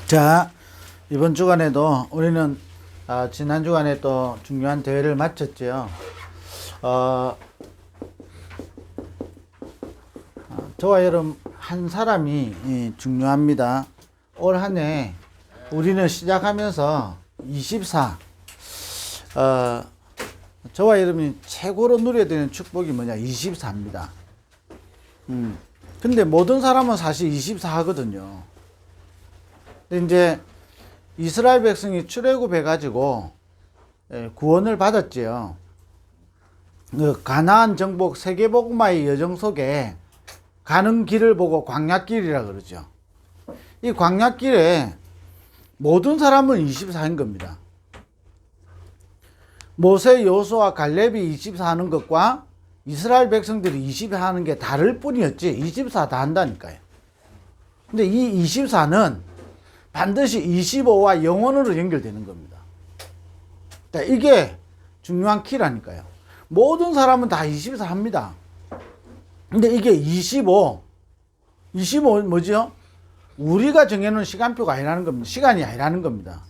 자, 이번 주간에도 우리는 지난 주간에 또 중요한 대회를 마쳤죠. 저와 여러분 한 사람이 중요합니다. 올 한 해 우리는 시작하면서 24 저와 여러분이 최고로 누려야 되는 축복이 뭐냐? 24입니다. 근데 모든 사람은 사실 24 하거든요. 근데 이제 이스라엘 백성이 출애굽해 가지고 구원을 받았지요. 그 가나안 정복 세계복음화의 여정 속에 가는 길을 보고 광야길이라 그러죠. 이 광야길에 모든 사람은 24인 겁니다. 모세, 여호수아, 갈렙이 24 하는 것과 이스라엘 백성들이 24 하는 게 다를 뿐이었지 24 다 한다니까요. 근데 이 24는 반드시 25와 영원으로 연결되는 겁니다. 이게 중요한 키라니까요. 모든 사람은 다 24 합니다. 근데 이게 25 뭐죠? 우리가 정해놓은 시간표가 아니라는 겁니다. 시간이 아니라는 겁니다.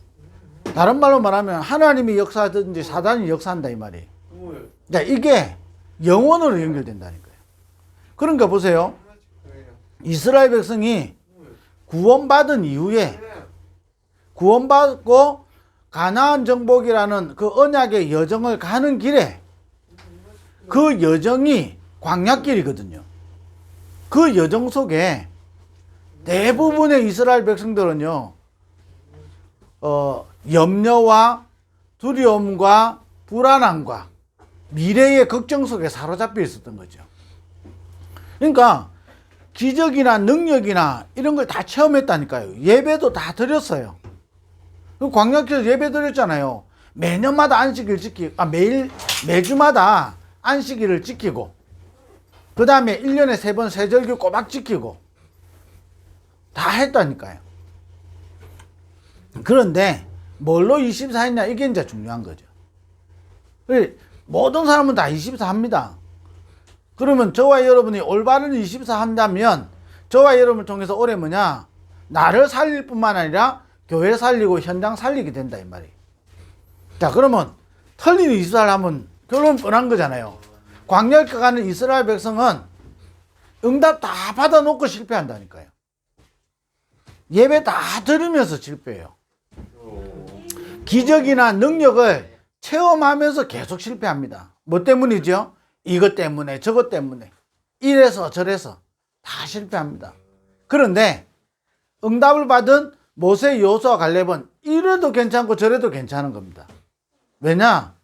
다른 말로 말하면 하나님이 역사하든지 사단이 역사한다 이 말이에요. 이게 영원으로 연결된다니까요. 그러니까 보세요. 이스라엘 백성이 구원받은 이후에 구원받고 가나안 정복이라는 그 언약의 여정을 가는 길에 그 여정이 광야길이거든요. 그 여정 속에 대부분의 이스라엘 백성들은요, 염려와 두려움과 불안함과 미래의 걱정 속에 사로잡혀 있었던 거죠. 그러니까 기적이나 능력이나 이런 걸 다 체험했다니까요. 예배도 다 드렸어요. 광야길에서 예배 드렸잖아요. 매년마다 안식일 지키고, 매주마다 안식일을 지키고, 그 다음에 1년에 3번 세절기 꼬박 지키고, 다 했다니까요. 그런데 뭘로 24 했냐? 이게 이제 중요한 거죠. 모든 사람은 다 24 합니다. 그러면 저와 여러분이 올바른 24 한다면 저와 여러분을 통해서 올해 뭐냐? 나를 살릴 뿐만 아니라 교회 살리고 현장 살리게 된다 이 말이에요. 자, 그러면 틀린 24를 하면 결론 뻔한 거잖아요. 광야에 가는 이스라엘 백성은 응답 다 받아놓고 실패한다니까요. 예배 다 들으면서 실패해요. 기적이나 능력을 체험하면서 계속 실패합니다. 뭐 때문이죠? 이것 때문에 저것 때문에 이래서 저래서 다 실패합니다. 그런데 응답을 받은 모세, 여호수아, 갈렙은 이래도 괜찮고 저래도 괜찮은 겁니다. 왜냐?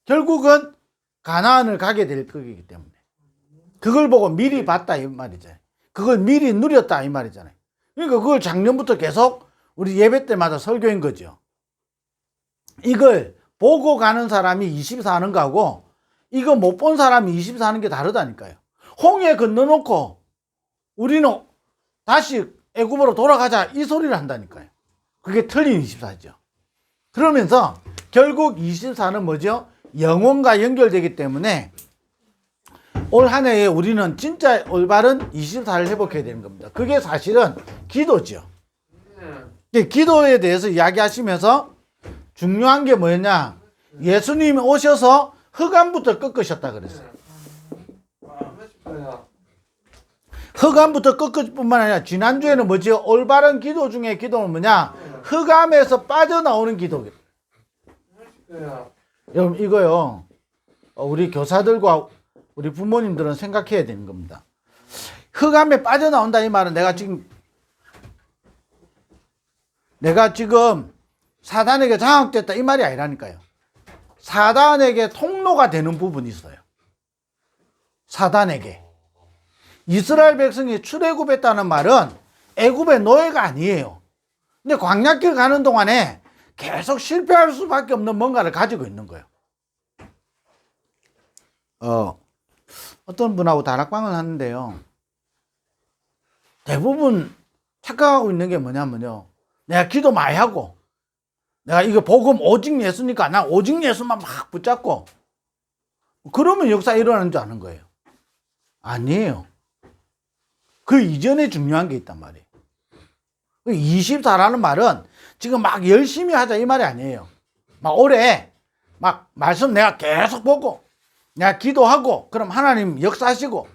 결국은 가나안을 가게 될 거기 때문에. 그걸 보고 미리 봤다 이 말이잖아요. 그걸 미리 누렸다 이 말이잖아요. 그러니까 그걸 작년부터 계속 우리 예배 때마다 설교인 거죠. 이걸 보고 가는 사람이 24 하는 거하고 이거 못 본 사람이 24 하는 게 다르다니까요. 홍해 건너놓고 우리는 다시 애굽으로 돌아가자 이 소리를 한다니까요. 그게 틀린 24죠. 그러면서 결국 24는 뭐죠? 영혼과 연결되기 때문에 올 한 해에 우리는 진짜 올바른 24를 회복해야 되는 겁니다. 그게 사실은 기도죠. 기도에 대해서 이야기하시면서 중요한 게 뭐였냐? 예수님이 오셔서 흑암부터 꺾으셨다 그랬어요. 흑암부터 꺾을 뿐만 아니라 지난주에는 뭐지? 올바른 기도 중에 기도는 뭐냐? 흑암에서 빠져나오는 기도. 여러분 이거요. 우리 교사들과 우리 부모님들은 생각해야 되는 겁니다. 흑암에 빠져나온다 이 말은 내가 지금 사단에게 장악됐다 이 말이 아니라니까요. 사단에게 통로가 되는 부분이 있어요. 사단에게. 이스라엘 백성이 출애굽했다는 말은 애굽의 노예가 아니에요. 근데 광야길 가는 동안에 계속 실패할 수밖에 없는 뭔가를 가지고 있는 거예요. 어떤 분하고 다락방을 하는데요. 대부분 착각하고 있는 게 뭐냐면요. 내가 기도 많이 하고 내가 이거 복음 오직 예수니까 난 오직 예수만 막 붙잡고 그러면 역사 일어나는 줄 아는 거예요. 아니에요. 그 이전에 중요한 게 있단 말이에요. 24라는 말은 지금 막 열심히 하자 이 말이 아니에요. 막 올해 막 말씀 내가 계속 보고 내가 기도하고 그럼 하나님 역사하시고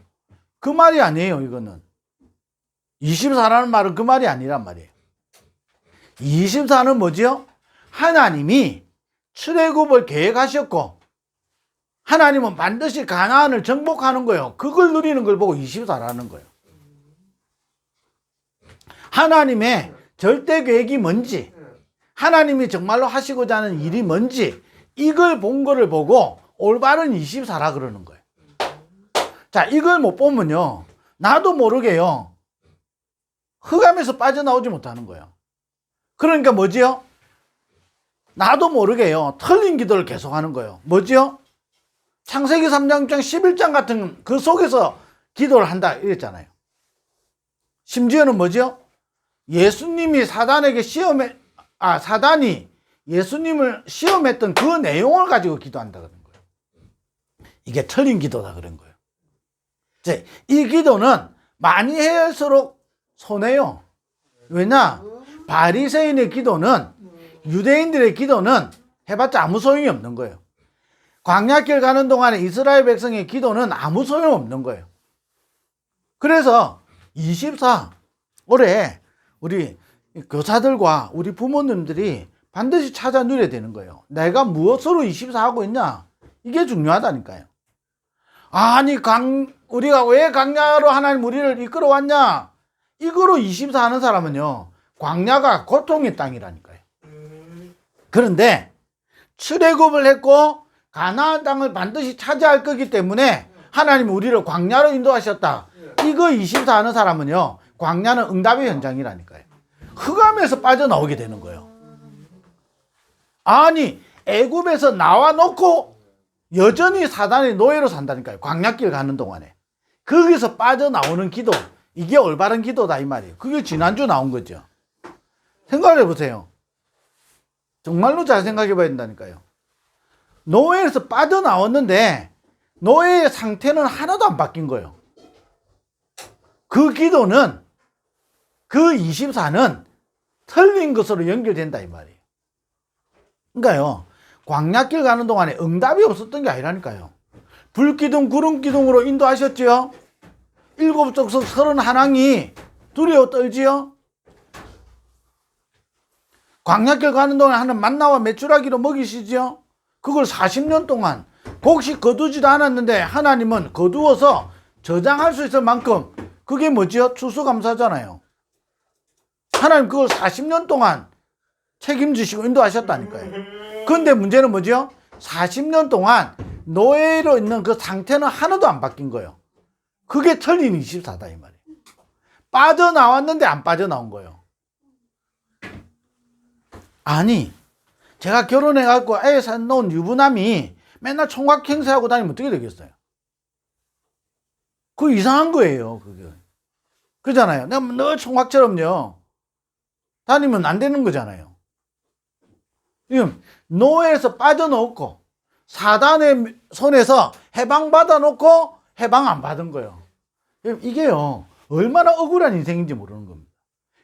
그 말이 아니에요. 이거는 24라는 말은 그 말이 아니란 말이에요. 24는 뭐지요? 하나님이 출애굽을 계획하셨고 하나님은 반드시 가나안을 정복하는 거예요. 그걸 누리는 걸 보고 24라는 거예요. 하나님의 절대 계획이 뭔지, 하나님이 정말로 하시고자 하는 일이 뭔지 이걸 본 거를 보고 올바른 24라 그러는 거예요. 자, 이걸 못 보면요, 나도 모르게요, 흑암에서 빠져나오지 못하는 거예요. 그러니까 뭐지요? 나도 모르게요, 틀린 기도를 계속하는 거예요. 뭐지요? 창세기 3장, 6장, 11장 같은 그 속에서 기도를 한다 이랬잖아요. 심지어는 뭐죠? 예수님이 사단이 예수님을 시험했던 그 내용을 가지고 기도한다 그런 거예요. 이게 틀린 기도다 그런 거예요. 이 기도는 많이 해야 할수록 손해요. 왜냐? 바리새인의 기도는, 유대인들의 기도는 해봤자 아무 소용이 없는 거예요. 광야길 가는 동안에 이스라엘 백성의 기도는 아무 소용 없는 거예요. 그래서 24 올해 우리 교사들과 우리 부모님들이 반드시 찾아 누려야 되는 거예요. 내가 무엇으로 24 하고 있냐? 이게 중요하다니까요. 아니, 우리가 왜 광야로 하나님 우리를 이끌어 왔냐? 이거로 24 하는 사람은요, 광야가 고통의 땅이라니까요. 그런데 출애굽을 했고 가나안 땅을 반드시 차지할 거기 때문에 하나님이 우리를 광야로 인도하셨다. 이거 24 하는 사람은요, 광야는 응답의 현장이라니까요. 흑암에서 빠져나오게 되는 거예요. 아니, 애굽에서 나와 놓고 여전히 사단의 노예로 산다니까요. 광야길 가는 동안에. 거기서 빠져나오는 기도, 이게 올바른 기도다 이 말이에요. 그게 지난주 나온 거죠. 생각해 보세요. 정말로 잘 생각해 봐야 된다니까요. 노예에서 빠져나왔는데 노예의 상태는 하나도 안 바뀐 거예요. 그 기도는, 그 24는 틀린 것으로 연결된다 이 말이에요. 그러니까요, 광야길 가는 동안에 응답이 없었던 게 아니라니까요. 불기둥 구름기둥으로 인도하셨지요. 일곱 족속 31왕이 두려워 떨지요. 광야길 가는 동안에 하는 만나와 메추라기로 먹이시지요. 그걸 40년 동안 곡식 거두지도 않았는데 하나님은 거두어서 저장할 수 있을 만큼, 그게 뭐지요? 추수감사잖아요. 하나님 그걸 40년 동안 책임지시고 인도하셨다니까요. 그런데 문제는 뭐죠? 40년 동안 노예로 있는 그 상태는 하나도 안 바뀐 거예요. 그게 틀린 24다 이 말이에요. 빠져나왔는데 안 빠져나온 거예요. 아니, 제가 결혼해갖고 애 낳은 유부남이 맨날 총각 행세하고 다니면 어떻게 되겠어요? 그거 이상한 거예요, 그게. 그러잖아요. 내가 늘 총각처럼요 다니면 안 되는 거잖아요. 지금 노예에서 빠져놓고 사단의 손에서 해방받아 놓고 해방 안 받은 거예요. 이게요, 얼마나 억울한 인생인지 모르는 겁니다.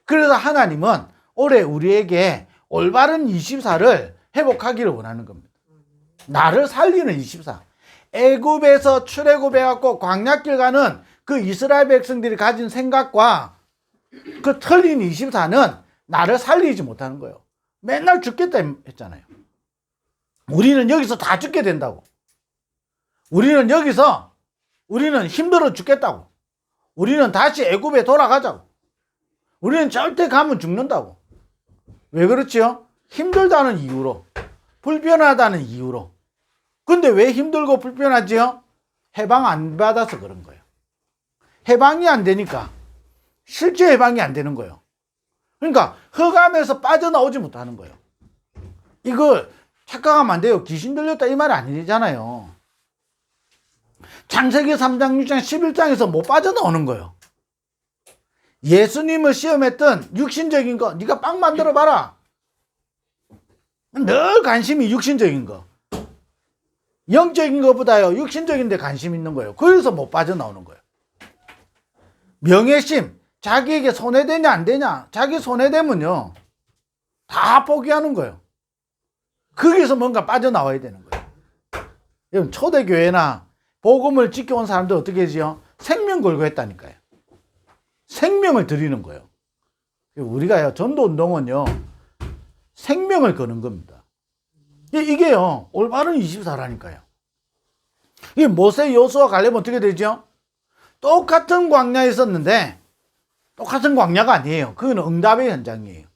그래서 하나님은 올해 우리에게 올바른 24를 회복하기를 원하는 겁니다. 나를 살리는 24. 애굽에서 출애굽해갖고 광야길 가는 그 이스라엘 백성들이 가진 생각과 그 틀린 24는 나를 살리지 못하는 거예요. 맨날 죽겠다 했잖아요. 우리는 여기서 다 죽게 된다고. 우리는 여기서 힘들어 죽겠다고. 우리는 다시 애굽에 돌아가자고. 우리는 절대 가면 죽는다고. 왜 그렇지요? 힘들다는 이유로, 불편하다는 이유로. 근데 왜 힘들고 불편하지요? 해방 안 받아서 그런 거예요. 해방이 안 되니까 실제 해방이 안 되는 거예요. 그러니까 흑암에서 빠져나오지 못하는 거예요. 이걸 착각하면 안 돼요. 귀신 들렸다 이 말 아니잖아요. 창세기 3장, 6장, 11장에서 못 빠져나오는 거예요. 예수님을 시험했던 육신적인 거, 네가 빵 만들어 봐라. 늘 관심이 육신적인 거. 영적인 것보다요, 육신적인 데 관심 있는 거예요. 그래서 못 빠져나오는 거예요. 명예심, 자기에게 손해되냐 안 되냐, 자기 손해되면요 다 포기하는 거예요. 거기서 뭔가 빠져나와야 되는 거예요. 여러분, 초대교회나 복음을 지켜온 사람들 어떻게 하지요? 생명 걸고 했다니까요. 생명을 드리는 거예요. 우리가요, 전도운동은요 생명을 거는 겁니다. 이게요 올바른 24라니까요. 이 모세, 여호수아, 갈렙은 어떻게 되죠? 똑같은 광야에 있었는데 똑같은 광야가 아니에요. 그건 응답의 현장이에요.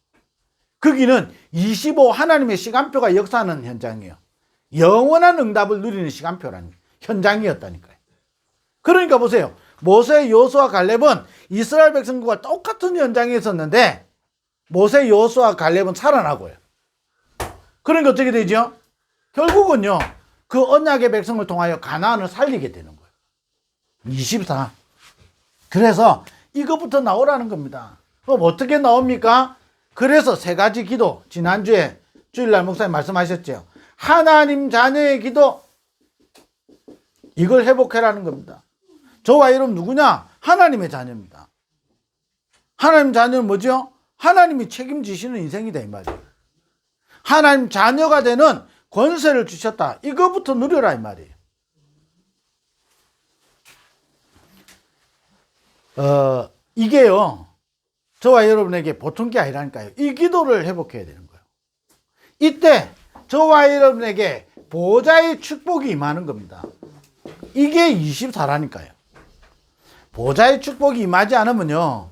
거기는 25 하나님의 시간표가 역사하는 현장이에요. 영원한 응답을 누리는 시간표라는 현장이었다니까요. 그러니까 보세요. 모세, 여호수아, 갈렙은 이스라엘 백성과 똑같은 현장에 있었는데 모세, 여호수아, 갈렙은 살아나고요. 그러니까 어떻게 되죠? 결국은요 그 언약의 백성을 통하여 가나안을 살리게 되는 거예요. 24. 그래서 이것부터 나오라는 겁니다. 그럼 어떻게 나옵니까? 그래서 세 가지 기도, 지난주에 주일날 목사님 말씀하셨죠. 하나님 자녀의 기도, 이걸 회복해라는 겁니다. 저와 여러분 누구냐? 하나님의 자녀입니다. 하나님 자녀는 뭐죠? 하나님이 책임지시는 인생이다 이 말이에요. 하나님 자녀가 되는 권세를 주셨다. 이거부터 누려라 이 말이에요. 이게요 저와 여러분에게 보통 게 아니라니까요. 이 기도를 회복해야 되는 거예요. 이때 저와 여러분에게 보좌의 축복이 임하는 겁니다. 이게 24라니까요. 보좌의 축복이 임하지 않으면요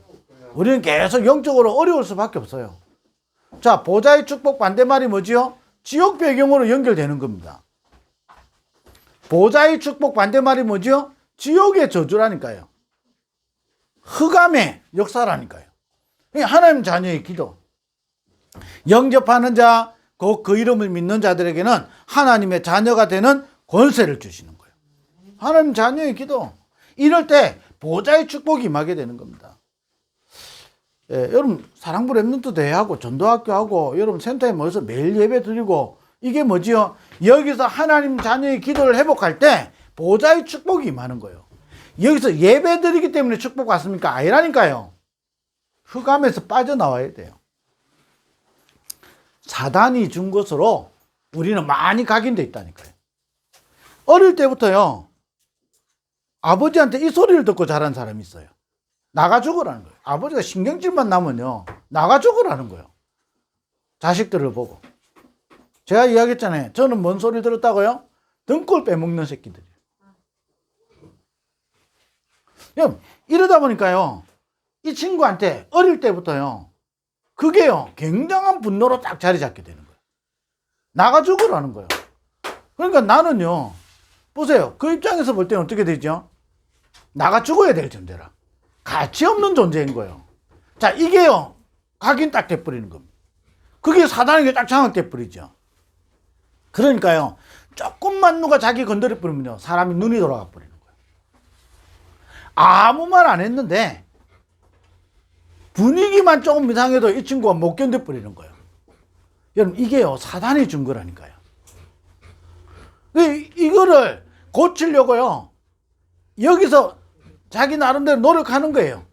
우리는 계속 영적으로 어려울 수밖에 없어요. 자, 보좌의 축복 반대말이 뭐지요? 지옥 배경으로 연결되는 겁니다. 보좌의 축복 반대말이 뭐지요? 지옥의 저주라니까요. 흑암의 역사라니까요. 하나님 자녀의 기도, 영접하는 자, 곧 그 이름을 믿는 자들에게는 하나님의 자녀가 되는 권세를 주시는 거예요. 하나님 자녀의 기도, 이럴 때 보좌의 축복이 임하게 되는 겁니다. 여러분 사랑부 랩런트 대회하고 전도학교 하고 여러분 센터에 모여서 매일 예배 드리고 이게 뭐지요? 여기서 하나님 자녀의 기도를 회복할 때 보좌의 축복이 임하는 거예요. 여기서 예배 드리기 때문에 축복 왔습니까? 아니라니까요. 흑암에서 빠져나와야 돼요. 사단이 준 것으로 우리는 많이 각인돼 있다니까요. 어릴 때부터요 아버지한테 이 소리를 듣고 자란 사람이 있어요. 나가 죽으라는 거예요. 아버지가 신경질만 나면요 나가 죽으라는 거예요. 자식들을 보고. 제가 이야기했잖아요. 저는 뭔 소리 들었다고요? 등골 빼먹는 새끼들이에요. 이러다 보니까요 이 친구한테 어릴 때부터요 그게요 굉장한 분노로 딱 자리 잡게 되는 거예요. 나가 죽으라는 거예요. 그러니까 나는요 보세요. 그 입장에서 볼 때는 어떻게 되죠? 나가 죽어야 될 존재라. 가치 없는 존재인 거예요. 자, 이게요 각인 딱 돼버리는 겁니다. 그게 사단에게 딱 장악돼 버리죠. 그러니까요 조금만 누가 자기 건드려 버리면요 사람이 눈이 돌아가 버리는 거예요. 아무 말 안 했는데 분위기만 조금 이상해도 이 친구가 못 견뎌 버리는 거예요. 여러분 이게요 사단이 준 거라니까요. 이거를 고치려고요 여기서 자기 나름대로 노력하는 거예요.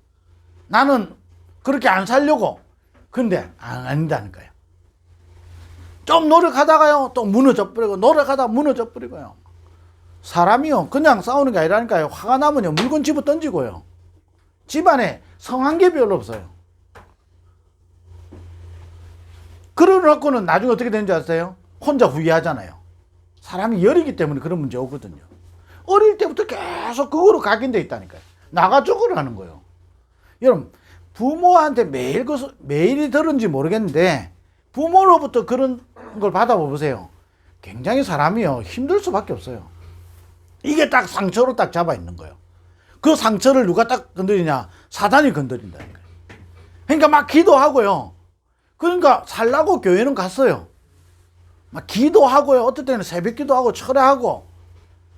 나는 그렇게 안 살려고. 근데 아닌다는 거예요. 좀 노력하다가요 또 무너져 버리고, 노력하다가 무너져 버리고요. 사람이요 그냥 싸우는 게 아니라니까요. 화가 나면요 물건 집어 던지고요. 집안에 성한 게 별로 없어요. 그러놓고는 나중에 어떻게 되는지 아세요? 혼자 후회하잖아요. 사람이 열이기 때문에 그런 문제 오거든요. 어릴 때부터 계속 그거로 각인돼 있다니까요. 나가 죽으라는 거예요. 여러분 부모한테 매일이 들은지 모르겠는데 부모로부터 그런 걸 받아보세요. 굉장히 사람이요 힘들 수밖에 없어요. 이게 딱 상처로 딱 잡아 있는 거예요. 그 상처를 누가 딱 건드리냐? 사단이 건드린다니까요. 그러니까 막 기도하고요. 그러니까 살라고 교회는 갔어요. 막 기도하고요. 어떨 때는 새벽 기도하고 철회하고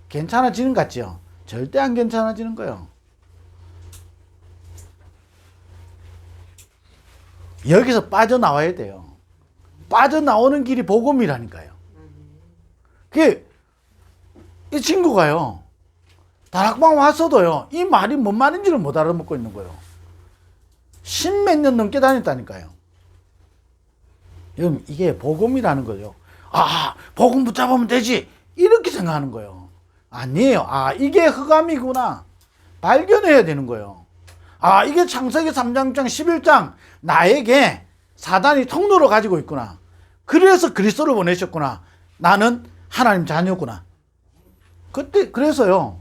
괜찮아지는 것 같죠? 절대 안 괜찮아지는 거예요. 여기서 빠져나와야 돼요. 빠져나오는 길이 복음이라니까요. 이 친구가요, 다락방 왔어도요, 이 말이 뭔 말인지를 못 알아먹고 있는 거예요. 십몇 년 넘게 다녔다니까요. 여러분, 이게 복음이라는 거예요. 아, 복음 붙잡으면 되지, 이렇게 생각하는 거예요. 아니에요. 아, 이게 흑암이구나, 발견해야 되는 거예요. 아, 이게 창세기 3장 11장 나에게 사단이 통로로 가지고 있구나. 그래서 그리스도를 보내셨구나. 나는 하나님 자녀구나. 그래서요,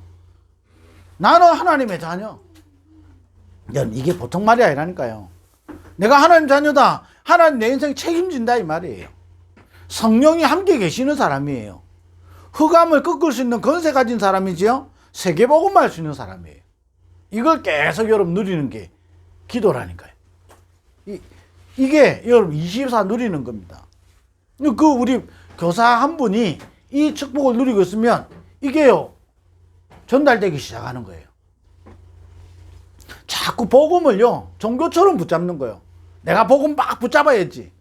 나는 하나님의 자녀. 이게 보통 말이 아니라니까요. 내가 하나님 자녀다, 하나님 내 인생 책임진다, 이 말이에요. 성령이 함께 계시는 사람이에요. 흑암을 꺾을 수 있는 권세 가진 사람이지요. 세계복음만 할 수 있는 사람이에요. 이걸 계속 여러분 누리는 게 기도라니까요. 이게 여러분 24 누리는 겁니다. 우리 교사 한 분이 이 축복을 누리고 있으면 이게요, 전달되기 시작하는 거예요. 자꾸 복음을요, 종교처럼 붙잡는 거예요. 내가 복음 막 붙잡아야지.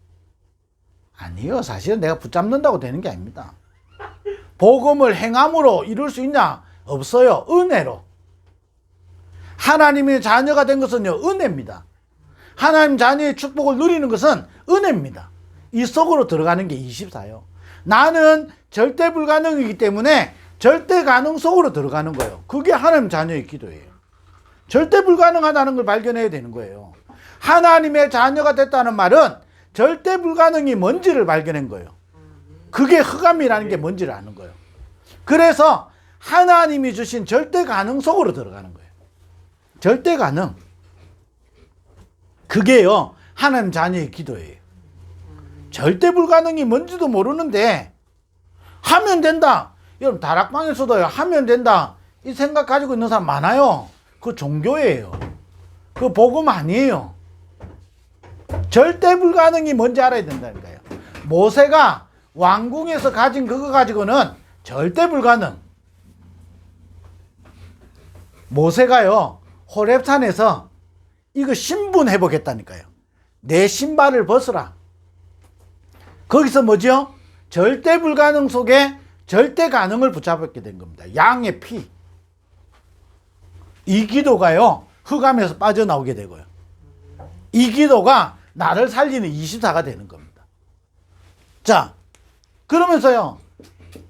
아니요, 사실은 내가 붙잡는다고 되는 게 아닙니다. 복음을 행함으로 이룰 수 있냐? 없어요. 은혜로. 하나님의 자녀가 된 것은요, 은혜입니다. 하나님 자녀의 축복을 누리는 것은 은혜입니다. 이 속으로 들어가는 게 24요. 나는 절대 불가능이기 때문에 절대 가능 속으로 들어가는 거예요. 그게 하나님 자녀의 기도예요. 절대 불가능하다는 걸 발견해야 되는 거예요. 하나님의 자녀가 됐다는 말은 절대 불가능이 뭔지를 발견한 거예요. 그게 흑암이라는 게 뭔지를 아는 거예요. 그래서 하나님이 주신 절대 가능 속으로 들어가는 거예요. 절대 가능. 그게요, 하나님 자녀의 기도예요. 절대 불가능이 뭔지도 모르는데 하면 된다. 여러분, 다락방에서도요, 하면 된다, 이 생각 가지고 있는 사람 많아요. 그거 종교예요. 그거 복음 아니에요. 절대 불가능이 뭔지 알아야 된다니까요. 모세가 왕궁에서 가진 그거 가지고는 절대 불가능. 모세가요, 호렙산에서 이거 신분해 보겠다니까요. 내 신발을 벗으라. 거기서 뭐죠? 절대 불가능 속에 절대 가능을 붙잡게 된 겁니다. 양의 피. 이 기도가요, 흑암에서 빠져나오게 되고요. 이 기도가 나를 살리는 24가 되는 겁니다. 자, 그러면서요,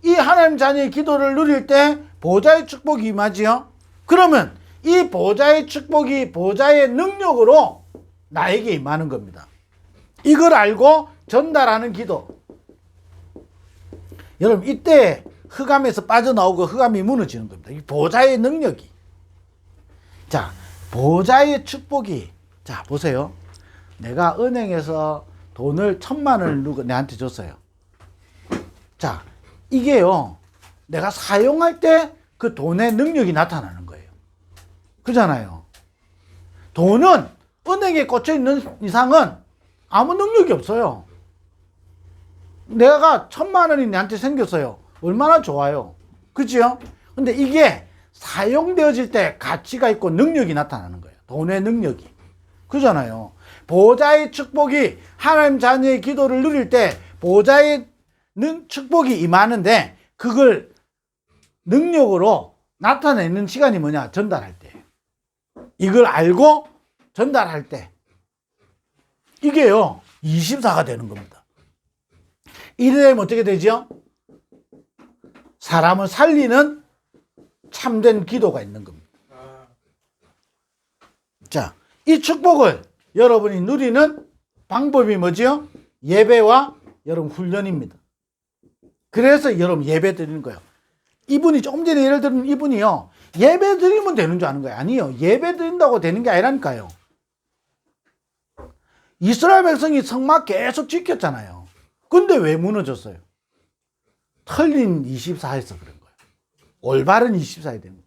이 하나님 자녀의 기도를 누릴 때 보좌의 축복이 임하지요. 그러면 이 보좌의 축복이 보좌의 능력으로 나에게 임하는 겁니다. 이걸 알고 전달하는 기도. 여러분, 이때 흑암에서 빠져나오고 흑암이 무너지는 겁니다. 이 보좌의 능력이. 자, 보좌의 축복이. 자, 보세요. 내가 은행에서 돈을 1,000만 원을 내한테 줬어요. 자, 이게요, 내가 사용할 때 그 돈의 능력이 나타나는 거예요. 그잖아요. 돈은 은행에 꽂혀 있는 이상은 아무 능력이 없어요. 내가 1,000만 원이 내한테 생겼어요. 얼마나 좋아요. 그치요? 근데 이게 사용되어질 때 가치가 있고 능력이 나타나는 거예요. 돈의 능력이. 그잖아요. 보좌의 축복이, 하나님 자녀의 기도를 누릴 때 보좌의 축복이 임하는데, 그걸 능력으로 나타내는 시간이 뭐냐? 전달할 때. 이걸 알고 전달할 때. 이게요, 24가 되는 겁니다. 이래 되면 어떻게 되죠? 사람을 살리는 참된 기도가 있는 겁니다. 자, 이 축복을 여러분이 누리는 방법이 뭐지요? 예배와 여러분 훈련입니다. 그래서 여러분 예배 드리는 거예요. 이분이 조금 전에 예를 들면 이분이요, 예배 드리면 되는 줄 아는 거예요. 아니요, 예배 드린다고 되는 게 아니라니까요. 이스라엘 백성이 성막 계속 지켰잖아요. 근데 왜 무너졌어요? 틀린 24에서 그런 거예요. 올바른 24야 되는 거예요.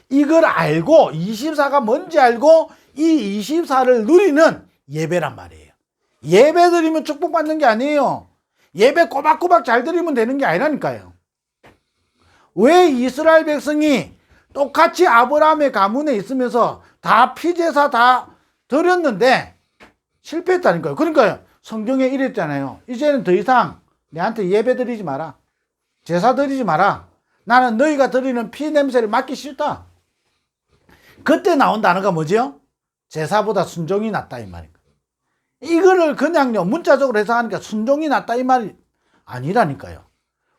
이걸 알고, 24가 뭔지 알고 이 24를 누리는 예배란 말이에요. 예배 드리면 축복받는 게 아니에요. 예배 꼬박꼬박 잘 드리면 되는 게 아니라니까요. 왜 이스라엘 백성이 똑같이 아브라함의 가문에 있으면서 다 피제사 다 드렸는데 실패했다니까요. 그러니까요, 성경에 이랬잖아요. 이제는 더 이상 내한테 예배 드리지 마라. 제사 드리지 마라. 나는 너희가 드리는 피 냄새를 맡기 싫다. 그때 나온 단어가 뭐죠? 제사보다 순종이 낫다 이 말입니다. 이거를 그냥요 문자적으로 해석하니까 순종이 낫다 이 말이 아니라니까요.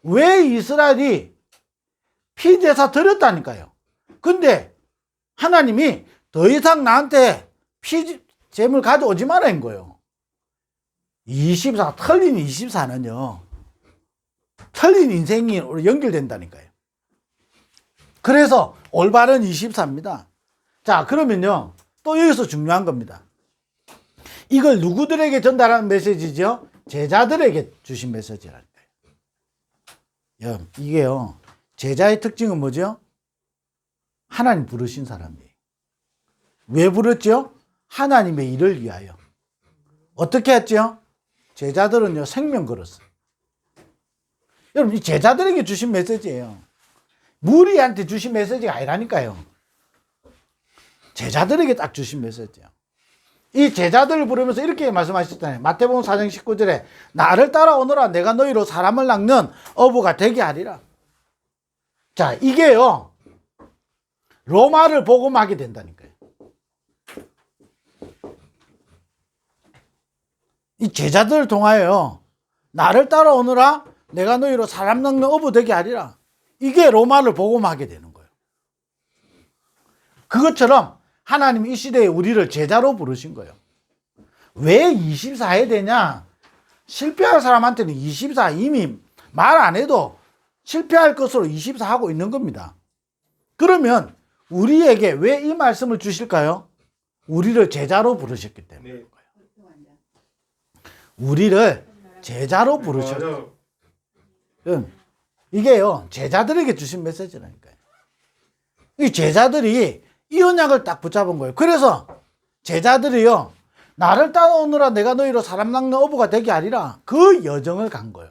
왜 이스라엘이 피제사 드렸다니까요. 근데 하나님이 더 이상 나한테 피제물 가져오지 말라는 거예요. 24 틀린 24는요 틀린 인생이 연결된다니까요. 그래서 올바른 24입니다. 자, 그러면요 또 여기서 중요한 겁니다. 이걸 누구들에게 전달하는 메시지죠? 제자들에게 주신 메시지라니까요. 이게요 제자의 특징은 뭐죠? 하나님 부르신 사람이에요. 왜 부르죠? 하나님의 일을 위하여. 어떻게 했죠? 제자들은요 생명 걸었어요. 여러분 이 제자들에게 주신 메시지예요. 무리한테 주신 메시지가 아니라니까요. 제자들에게 딱 주신 메시지예요. 이 제자들을 부르면서 이렇게 말씀하셨잖아요. 마태복음 4장 19절에 나를 따라오너라 내가 너희로 사람을 낚는 어부가 되게 하리라. 자, 이게요 로마를 복음하게 된다니까요. 이 제자들을 통하여 나를 따라오너라 내가 너희로 사람 낚는 어부 되게 하리라. 이게 로마를 복음하게 되는 거예요. 그것처럼 하나님 이 시대에 우리를 제자로 부르신 거예요. 왜 24에 되냐? 실패할 사람한테는 24 이미 말 안 해도 실패할 것으로 24 하고 있는 겁니다. 그러면 우리에게 왜 이 말씀을 주실까요? 우리를 제자로 부르셨기 때문에. 우리를 제자로 부르셨어요. 이게요 제자들에게 주신 메시지라니까요. 이 제자들이 이 언약을 딱 붙잡은 거예요. 그래서 제자들이요 나를 따라오느라 내가 너희로 사람 낚는 어부가 되게 하리라. 그 여정을 간 거예요.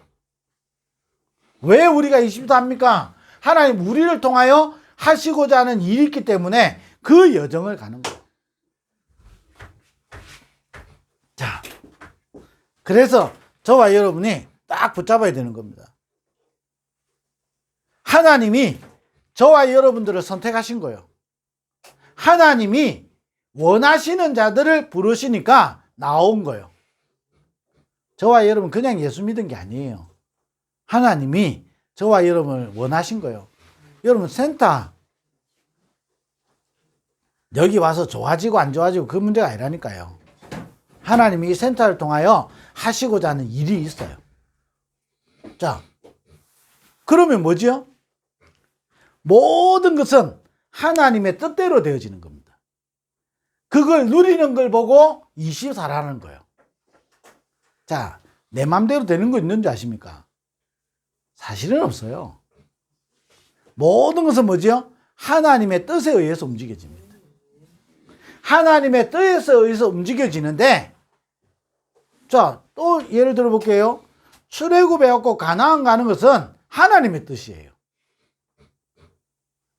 왜 우리가 20도 합니까? 하나님 우리를 통하여 하시고자 하는 일이 있기 때문에 그 여정을 가는 거예요. 자, 그래서 저와 여러분이 딱 붙잡아야 되는 겁니다. 하나님이 저와 여러분들을 선택하신 거예요. 하나님이 원하시는 자들을 부르시니까 나온 거예요. 저와 여러분 그냥 예수 믿은 게 아니에요. 하나님이 저와 여러분을 원하신 거예요. 여러분 센터 여기 와서 좋아지고 안 좋아지고 그 문제가 아니라니까요. 하나님이 이 센터를 통하여 하시고자 하는 일이 있어요. 자, 그러면 뭐죠? 모든 것은 하나님의 뜻대로 되어지는 겁니다. 그걸 누리는 걸 보고 24라는 거예요. 자, 내 맘대로 되는 거 있는 줄 아십니까? 사실은 없어요. 모든 것은 뭐죠? 하나님의 뜻에 의해서 움직여집니다. 하나님의 뜻에 의해서 움직여지는데, 자, 또 예를 들어 볼게요. 출애굽해갖고 가나안 가는 것은 하나님의 뜻이에요.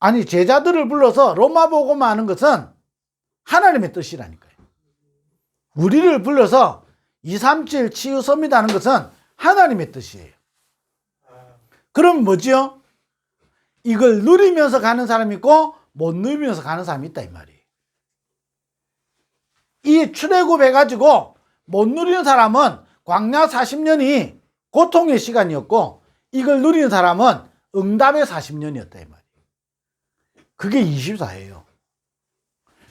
아니, 제자들을 불러서 로마 복음만 하는 것은 하나님의 뜻이라니까요. 우리를 불러서 237 치유 서밋하는 것은 하나님의 뜻이에요. 그럼 뭐지요? 이걸 누리면서 가는 사람이 있고 못 누리면서 가는 사람이 있다 이 말이에요. 이 출애굽 해가지고 못 누리는 사람은 광야 40년이 고통의 시간이었고 이걸 누리는 사람은 응답의 40년이었다 이 말이에요. 그게 24예요.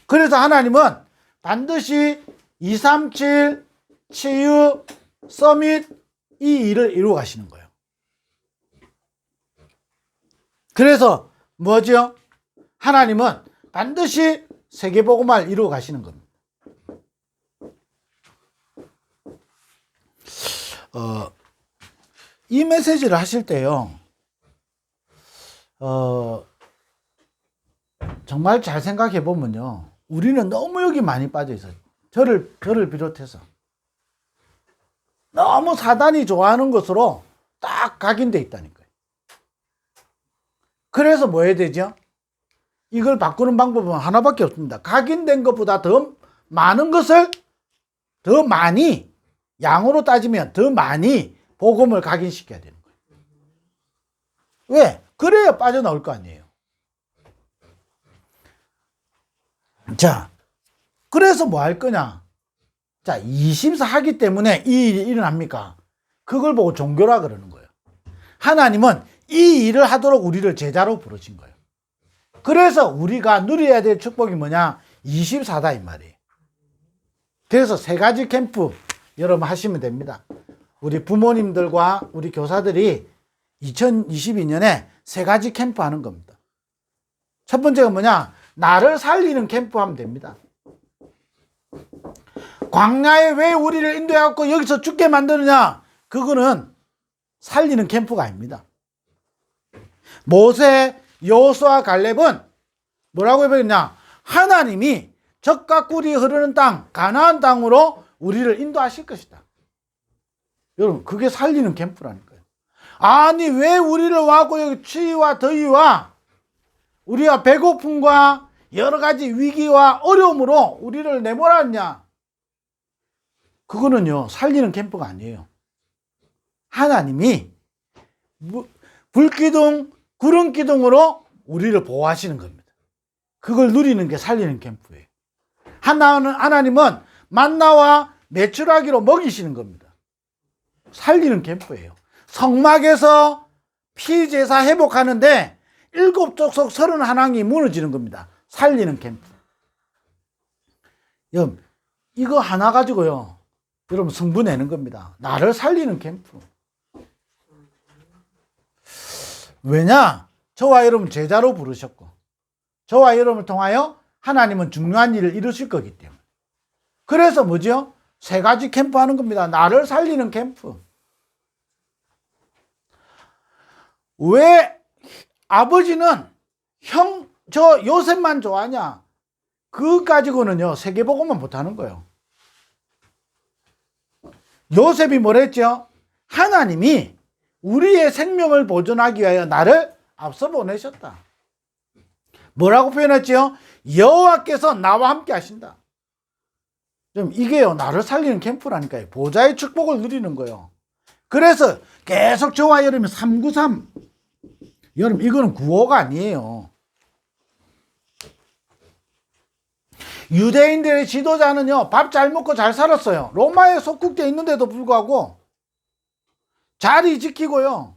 그래서 하나님은 반드시 237 치유 서밋 이 일을 이루어 가시는 거예요. 그래서 뭐죠? 하나님은 반드시 세계복음화를 이루어 가시는 겁니다. 이 메시지를 하실 때요, 정말 잘 생각해 보면요, 우리는 너무 여기 많이 빠져 있어요. 저를 비롯해서. 너무 사단이 좋아하는 것으로 딱 각인되어 있다니까요. 그래서 뭐 해야 되죠? 이걸 바꾸는 방법은 하나밖에 없습니다. 각인된 것보다 더 많은 것을 더 많이, 양으로 따지면 더 많이 복음을 각인시켜야 되는 거예요. 왜? 그래야 빠져나올 거 아니에요. 자, 그래서 뭐 할 거냐? 자, 24 하기 때문에 이 일이 일어납니까? 그걸 보고 종교라 그러는 거예요. 하나님은 이 일을 하도록 우리를 제자로 부르신 거예요. 그래서 우리가 누려야 될 축복이 뭐냐? 24다 이 말이에요. 그래서 세 가지 캠프 여러분 하시면 됩니다. 우리 부모님들과 우리 교사들이 2022년에 세 가지 캠프 하는 겁니다. 첫 번째가 뭐냐? 나를 살리는 캠프 하면 됩니다. 광야에 왜 우리를 인도해갖고 여기서 죽게 만드느냐? 그거는 살리는 캠프가 아닙니다. 모세, 여호수아, 갈렙은 뭐라고 해버렸냐? 하나님이 적과 꿀이 흐르는 땅, 가나안 땅으로 우리를 인도하실 것이다. 여러분, 그게 살리는 캠프라니까요. 아니, 왜 우리를 와고 여기 추위와 더위와 우리가 배고픔과 여러 가지 위기와 어려움으로 우리를 내몰았냐? 그거는요, 살리는 캠프가 아니에요. 하나님이 불기둥, 구름기둥으로 우리를 보호하시는 겁니다. 그걸 누리는 게 살리는 캠프예요. 하나님은 만나와 메추라기로 먹이시는 겁니다. 살리는 캠프예요. 성막에서 피제사 회복하는데 7족속 31항이 무너지는 겁니다. 살리는 캠프. 여러분, 이거 하나 가지고요, 여러분 승부 내는 겁니다. 나를 살리는 캠프. 왜냐? 저와 여러분 제자로 부르셨고, 저와 여러분을 통하여 하나님은 중요한 일을 이루실 거기 때문에. 그래서 뭐죠? 세 가지 캠프 하는 겁니다. 나를 살리는 캠프. 왜 아버지는 저 요셉만 좋아하냐? 그거 가지고는요, 세계복음만 못하는 거예요. 요셉이 뭐랬죠? 하나님이 우리의 생명을 보존하기 위하여 나를 앞서 보내셨다. 뭐라고 표현했죠? 여호와께서 나와 함께 하신다. 좀 이게요, 나를 살리는 캠프라니까요. 보좌의 축복을 누리는 거예요. 그래서 계속 저와 여러분이 393. 여러분, 이거는 95가 아니에요. 유대인들의 지도자는요, 밥 잘 먹고 잘 살았어요. 로마에 속국돼 있는데도 불구하고 자리 지키고요.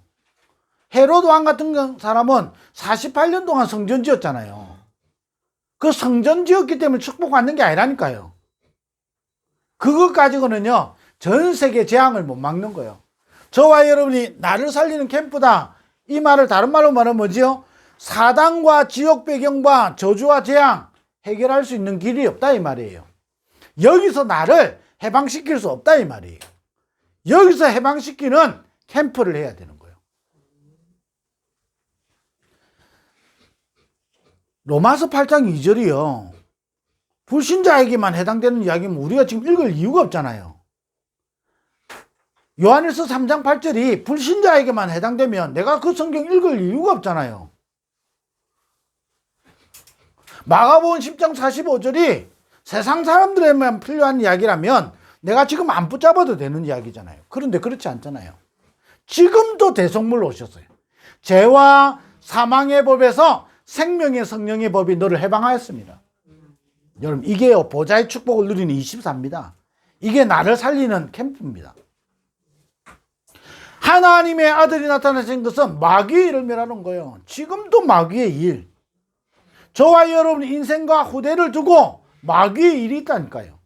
헤로드 왕 같은 사람은 48년 동안 성전 지었잖아요. 그 성전 지었기 때문에 축복받는 게 아니라니까요. 그것 가지고는요, 전 세계 재앙을 못 막는 거예요. 저와 여러분이 나를 살리는 캠프다, 이 말을 다른 말로 말하면 뭐지요? 사단과 지옥 배경과 저주와 재앙 해결할 수 있는 길이 없다 이 말이에요. 여기서 나를 해방시킬 수 없다 이 말이에요. 여기서 해방시키는 캠프를 해야 되는 거예요. 로마서 8장 2절이요. 불신자에게만 해당되는 이야기면 우리가 지금 읽을 이유가 없잖아요. 요한일서 3장 8절이 불신자에게만 해당되면 내가 그 성경 읽을 이유가 없잖아요. 마가복음 10장 45절이 세상 사람들에만 필요한 이야기라면 내가 지금 안 붙잡아도 되는 이야기잖아요. 그런데 그렇지 않잖아요. 지금도 대속물로 오셨어요. 죄와 사망의 법에서 생명의 성령의 법이 너를 해방하였습니다. 여러분, 이게요, 보좌의 축복을 누리는 24입니다. 이게 나를 살리는 캠프입니다. 하나님의 아들이 나타나신 것은 마귀의 일을 멸하는 거예요. 지금도 마귀의 일. 저와 여러분 인생과 후대를 두고 마귀의 일이 있다니까요.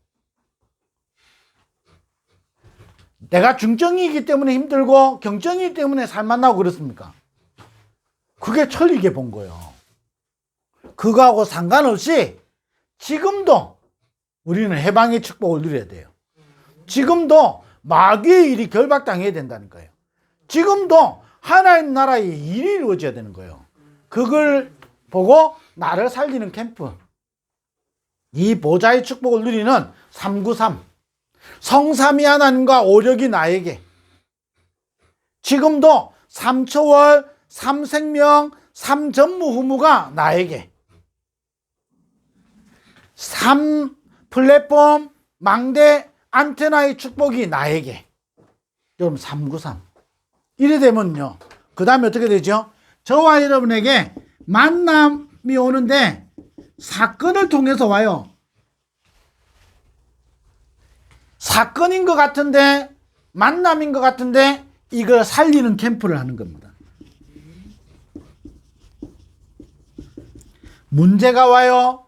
내가 중정이기 때문에 힘들고 경정이기 때문에 살 만나고 그렇습니까? 그게 천리게 본 거예요. 그거하고 상관없이 지금도 우리는 해방의 축복을 누려야 돼요. 지금도 마귀의 일이 결박당해야 된다니까요. 지금도 하나님 나라의 일이 이루어져야 되는 거예요. 그걸 보고 나를 살리는 캠프, 이 보좌의 축복을 누리는 393. 성삼위 하나님과 오력이 나에게, 지금도 3초월, 3생명, 3전무후무가 나에게, 3플랫폼, 망대, 안테나의 축복이 나에게. 여러분, 393. 이래 되면요, 그 다음에 어떻게 되죠? 저와 여러분에게 만남이 오는데 사건을 통해서 와요. 사건인 것 같은데, 만남인 것 같은데, 이걸 살리는 캠프를 하는 겁니다. 문제가 와요.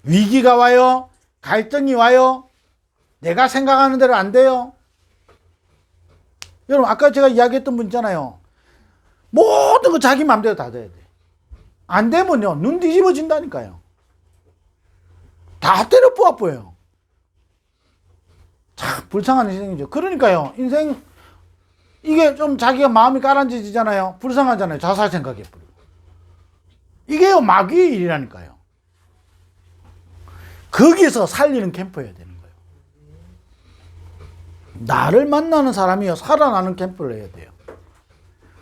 위기가 와요. 갈등이 와요. 내가 생각하는 대로 안 돼요. 여러분, 아까 제가 이야기했던 분 있잖아요. 모든 거 자기 마음대로 다 돼야 돼. 안 되면요, 눈 뒤집어진다니까요. 다 때려 부어요. 참 불쌍한 인생이죠. 그러니까요, 인생 이게 좀 자기가 마음이 가라앉아지잖아요. 불쌍하잖아요. 자살 생각해버리고. 이게요, 마귀의 일이라니까요. 거기서 살리는 캠프여야 되는 거예요. 나를 만나는 사람이요, 살아나는 캠프를 해야 돼요.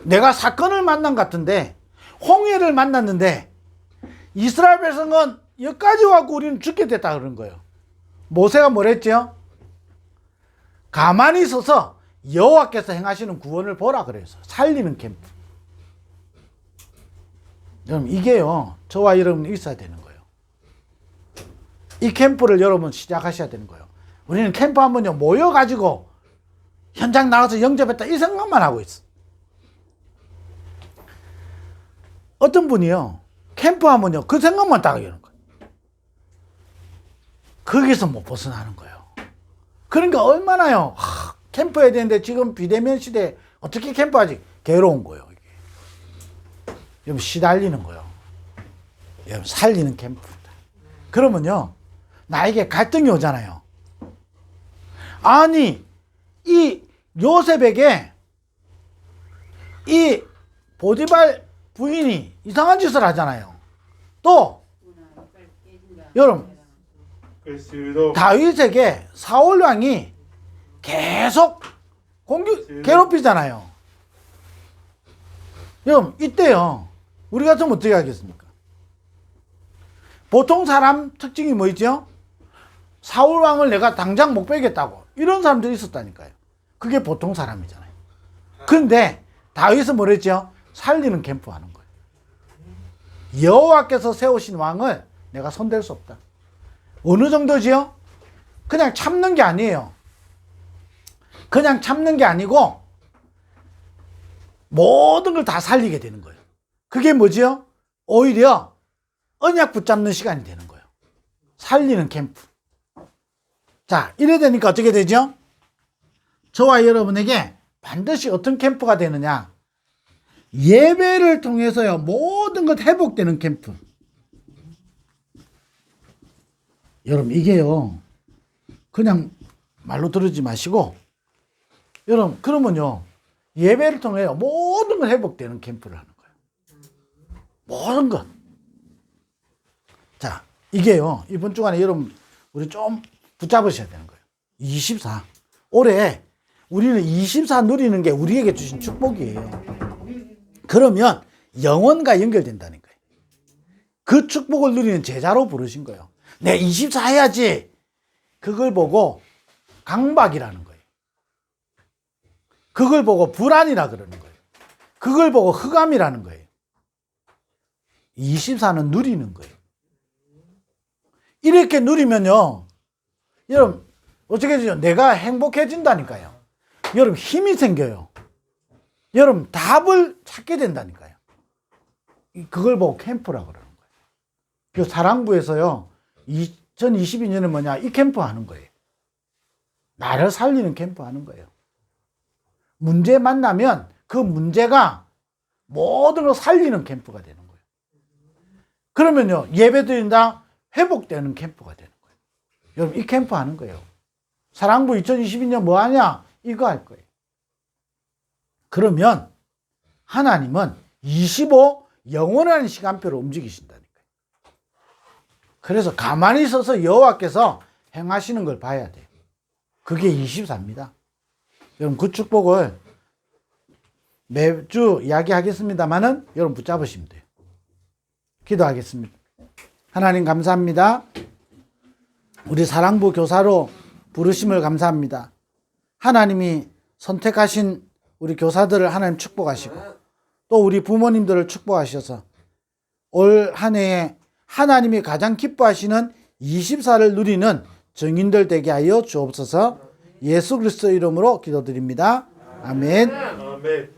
내가 사건을 만난 것 같은데, 홍해를 만났는데, 이스라엘 백성은 여기까지 와고 우리는 죽게 됐다 그런 거예요. 모세가 뭐랬죠? 가만히 있어서 여호와께서 행하시는 구원을 보라 그래서 살리는 캠프. 여러분, 이게요, 저와 여러분이 있어야 되는 거예요. 이 캠프를 여러분 시작하셔야 되는 거예요. 우리는 캠프 하면요, 모여가지고 현장 나가서 영접했다 이 생각만 하고 있어. 어떤 분이요, 캠프 하면요, 그 생각만 딱 하는 거예요. 거기서 못 벗어나는 거예요. 그러니까 얼마나요, 캠프 해야 되는데 지금 비대면 시대에 어떻게 캠프하지? 괴로운 거예요. 이게. 여러분, 시달리는 거예요. 여러분, 살리는 캠프입니다. 그러면요, 나에게 갈등이 오잖아요. 아니, 이 요셉에게 이 보디발 부인이 이상한 짓을 하잖아요. 또 여러분, 다윗에게 사울 왕이 계속 괴롭히잖아요. 여러분, 이때요, 우리 같으면 어떻게 하겠습니까? 보통 사람 특징이 뭐있죠? 사울 왕을 내가 당장 못 빼겠다고, 이런 사람들이 있었다니까요. 그게 보통 사람이잖아요. 근데 다윗은 뭐랬죠? 살리는 캠프 하는 거예요. 여호와께서 세우신 왕을 내가 손댈 수 없다. 어느 정도지요? 그냥 참는 게 아니에요. 그냥 참는 게 아니고 모든 걸 다 살리게 되는 거예요. 그게 뭐지요? 오히려 언약 붙잡는 시간이 되는 거예요. 살리는 캠프. 자, 이래 되니까 어떻게 되죠? 저와 여러분에게 반드시 어떤 캠프가 되느냐? 예배를 통해서요, 모든 것 회복되는 캠프. 여러분, 이게요, 그냥 말로 들으지 마시고, 여러분, 그러면요, 예배를 통해 모든 걸 회복되는 캠프를 하는 거예요. 모든 것. 자, 이게요, 이번 주간에 여러분, 우리 좀 붙잡으셔야 되는 거예요. 24. 올해 우리는 24 누리는 게 우리에게 주신 축복이에요. 그러면 영혼과 연결된다니까요. 그 축복을 누리는 제자로 부르신 거예요. 내 24 해야지. 그걸 보고 강박이라는 거예요. 그걸 보고 불안이라 그러는 거예요. 그걸 보고 흑암이라는 거예요. 24는 누리는 거예요. 이렇게 누리면요, 여러분, 어떻게 되죠? 내가 행복해진다니까요. 여러분, 힘이 생겨요. 여러분, 답을 찾게 된다니까요. 그걸 보고 캠프라고 그러는 거예요. 그 사랑부에서요, 2022년에 뭐냐, 이 캠프 하는 거예요. 나를 살리는 캠프 하는 거예요. 문제 만나면 그 문제가 모든 걸 살리는 캠프가 되는 거예요. 그러면요, 예배 드린다, 회복되는 캠프가 되는 거예요. 여러분, 이 캠프 하는 거예요. 사랑부 2022년 뭐 하냐? 이거 할 거예요. 그러면 하나님은 25 영원한 시간표로 움직이신다니까요. 그래서 가만히 있어서 여호와께서 행하시는 걸 봐야 돼요. 그게 24입니다. 여러분, 그 축복을 매주 이야기하겠습니다만은 여러분 붙잡으시면 돼요. 기도하겠습니다. 하나님, 감사합니다. 우리 사랑부 교사로 부르심을 감사합니다. 하나님이 선택하신 우리 교사들을 하나님 축복하시고, 또 우리 부모님들을 축복하셔서 올 한 해에 하나님이 가장 기뻐하시는 24를 누리는 증인들 되게 하여 주옵소서. 예수 그리스도 이름으로 기도드립니다. 아멘. 아멘.